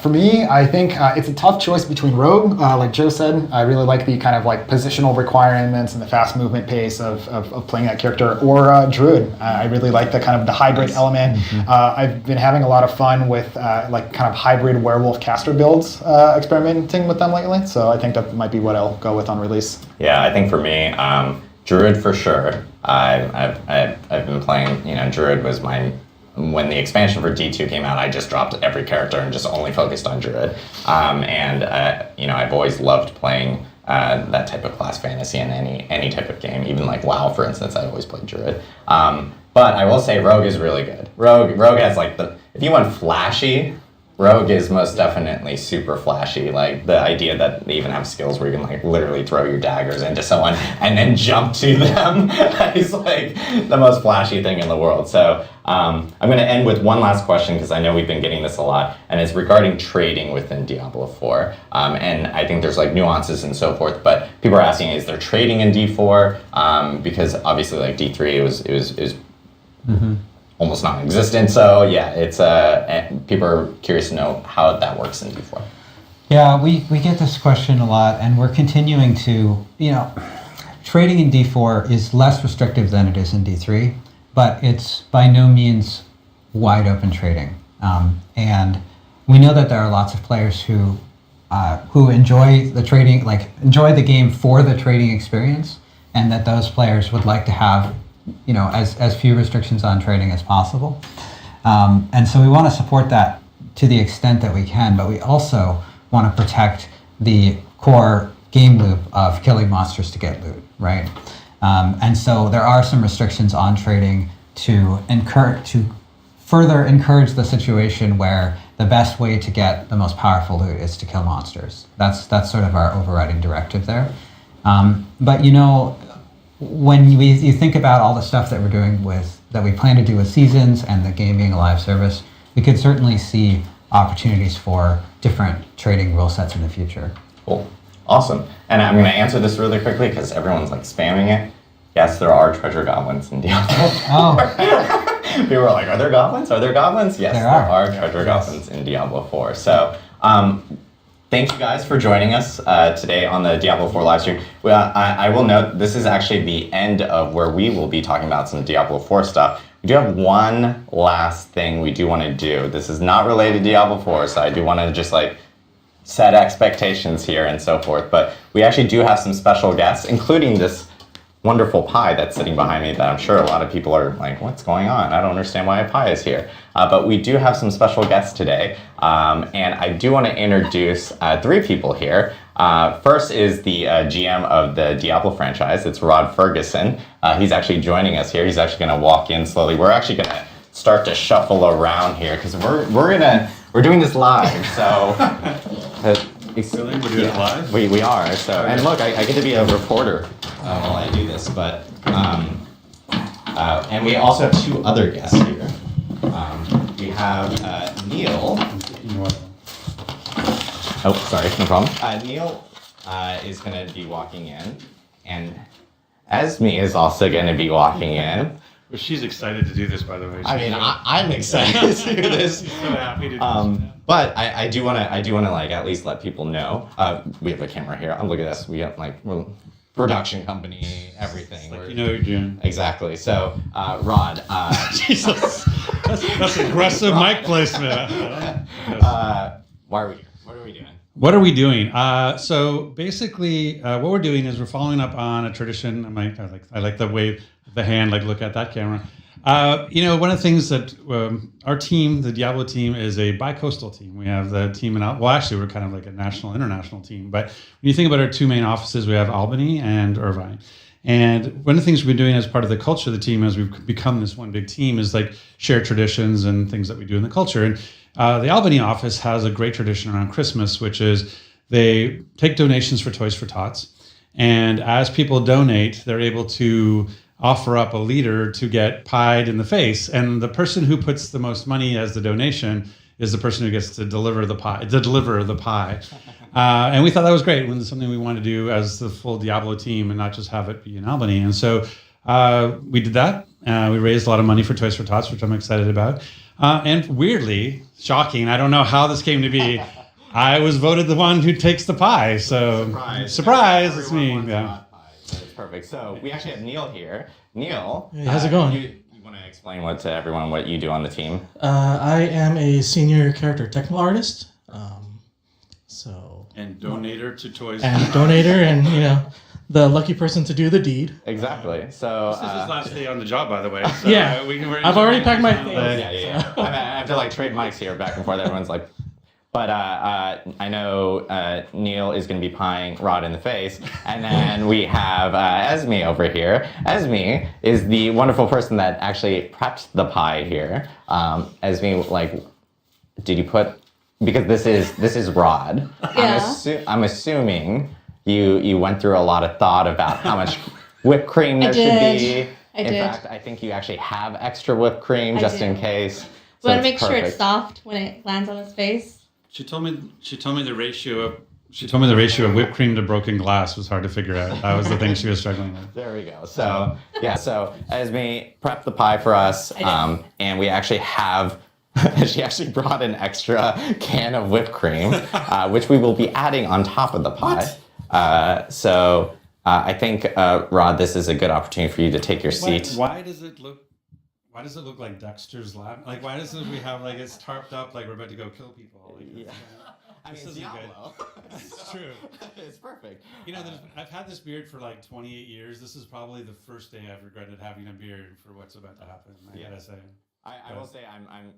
For me, I think it's a tough choice between Rogue. Like Joe said, I really like the kind of like positional requirements and the fast movement pace of playing that character, or Druid. I really like the kind of the hybrid element. I've been having a lot of fun with like kind of hybrid werewolf caster builds, experimenting with them lately. So I think that might be what I'll go with on release. Yeah, I think for me, Druid for sure. I've been playing. Druid was when the expansion for D2 came out, I just dropped every character and just only focused on Druid. I've always loved playing that type of class fantasy in any type of game, even like WoW, for instance. I always played Druid. But I will say Rogue is really good. Rogue has like if you want flashy, Rogue is most definitely super flashy. Like the idea that they even have skills where you can like literally throw your daggers into someone and then jump to them is like the most flashy thing in the world. So I'm going to end with one last question because I know we've been getting this a lot, and it's regarding trading within Diablo 4. And I think there's like nuances and so forth, but people are asking, is there trading in D4? Because obviously like D3 it was almost non-existent. So yeah, it's people are curious to know how that works in D4. Yeah, we get this question a lot, and we're continuing to, trading in D4 is less restrictive than it is in D3, but it's by no means wide open trading. And we know that there are lots of players who enjoy the trading, like enjoy the game for the trading experience, and that those players would like to have as few restrictions on trading as possible. And so we want to support that to the extent that we can, but we also want to protect the core game loop of killing monsters to get loot, right? And so there are some restrictions on trading to further encourage the situation where the best way to get the most powerful loot is to kill monsters. That's sort of our overriding directive there. But when you think about all the stuff that we're doing that we plan to do with seasons and the game being a live service, we could certainly see opportunities for different trading rule sets in the future. Cool. Awesome. And I'm going to answer this really quickly because everyone's like spamming it. Yes, there are treasure goblins in Diablo. Oh. People are like, are there goblins? Are there goblins? Yes, there are treasure Yes. goblins in Diablo 4. So, thank you guys for joining us today on the Diablo 4 live stream. Well, I will note this is actually the end of where we will be talking about some Diablo 4 stuff. We do have one last thing we do want to do. This is not related to Diablo 4, so I do want to just like set expectations here and so forth. But we actually do have some special guests, including this wonderful pie that's sitting behind me that I'm sure a lot of people are like, what's going on? I don't understand why a pie is here. But we do have some special guests today. And I do want to introduce 3 people here. First is the GM of the Diablo franchise. It's Rod Ferguson. He's actually joining us here. He's actually going to walk in slowly. We're actually going to start to shuffle around here because we're doing this live. So Really? We're doing it live? We are. So, and look, I get to be a reporter while I do this, but And we also have two other guests here. We have Neil. Oh, sorry, no problem. Neil is going to be walking in, and Esme is also going to be walking in. Well, she's excited to do this, by the way. I mean, I'm excited to do this. She's so happy to do this. But I do want to like at least let people know. We have a camera here. Look at this. We got like we're production company, everything. Like you know what you're doing. Exactly. So, Rod. Jesus, that's aggressive mic placement. Why are we here? What are we doing? What are we doing? So basically, what we're doing is we're following up on a tradition. I like the wave the hand, like look at that camera. One of the things that our team, the Diablo team, is a bi-coastal team. We have the team actually we're kind of like a national, international team. But when you think about our two main offices, we have Albany and Irvine. And one of the things we've been doing as part of the culture of the team, as we've become this one big team, is like share traditions and things that we do in the culture. And the Albany office has a great tradition around Christmas, which is they take donations for Toys for Tots. And as people donate, they're able to offer up a leader to get pied in the face. And the person who puts the most money as the donation is the person who gets to deliver the pie, and we thought that was great. When it's something we want to do as the full Diablo team and not just have it be in Albany. And so we did that. We raised a lot of money for Toys for Tots, which I'm excited about. And weirdly, shocking, I don't know how this came to be, I was voted the one who takes the pie. So surprise, it's me. Yeah. That's perfect. So we actually have Neil here. Neil, Hey, how's it going? You want to explain to everyone what you do on the team? I am a senior character technical artist. And donator to Toys. And donator, and the lucky person to do the deed. Exactly. So This is his last day on the job, by the way. So, Yeah. I've already packed my things. yeah. I have to like trade mics here back and forth. Everyone's like, but I know Neil is going to be pieing Rod in the face, and then we have Esme over here. Esme is the wonderful person that actually prepped the pie here. Esme, like, did you put? Because this is Rod. Yeah. I'm assuming you went through a lot of thought about how much whipped cream there should be. I In did. fact, I think you actually have extra whipped cream just in case. We want to it's make sure it's perfect. soft when it lands on his face. She told me the ratio of whipped cream to broken glass was hard to figure out. That was the thing she was struggling with. There we go. So yeah, so Esme prepped the pie for us, and we actually have. She actually brought an extra can of whipped cream, which we will be adding on top of the pie. I think Rod, this is a good opportunity for you to take your seat. Why does it look like Dexter's Lab? Like, why doesn't we have like it's tarped up like we're about to go kill people? Like, Yeah. I mean, This isn't Diablo. It's true. It's perfect. I've had this beard for like 28 years. This is probably the first day I've regretted having a beard for what's about to happen. I gotta say. I will say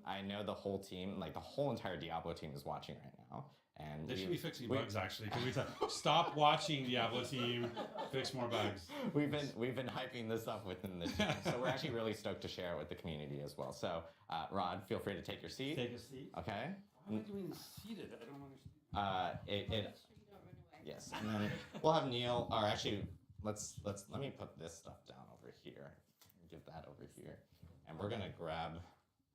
I know the whole team, like the whole entire Diablo team is watching right now. And They should be fixing bugs actually. Can we stop watching Diablo team, fix more bugs? We've been hyping this up within the team, so we're actually really stoked to share it with the community as well. So, Rod, feel free to take your seat. Take a seat. Okay. Why am I doing seated? I don't understand. Yes, and then we'll have Neil. Or actually, let me put this stuff down over here. Give that over here, and we're gonna grab